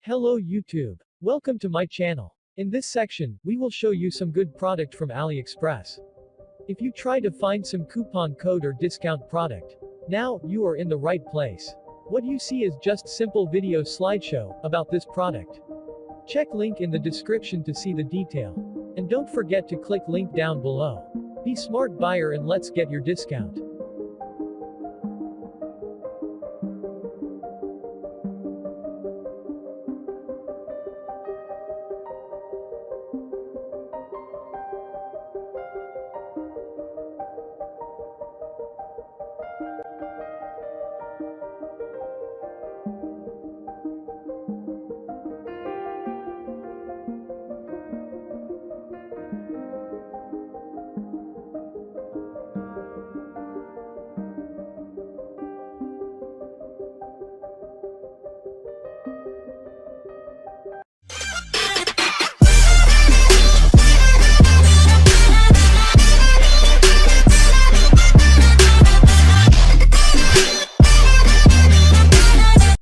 Hello YouTube. Welcome to my channel. In this section, we will show you some good product from AliExpress. If you try to find some coupon code or discount product, now, you are in the right place. What you see is just simple video slideshow about this product. Check link in the description to see the detail. And don't forget to click link down below. Be smart buyer and let's get your discount.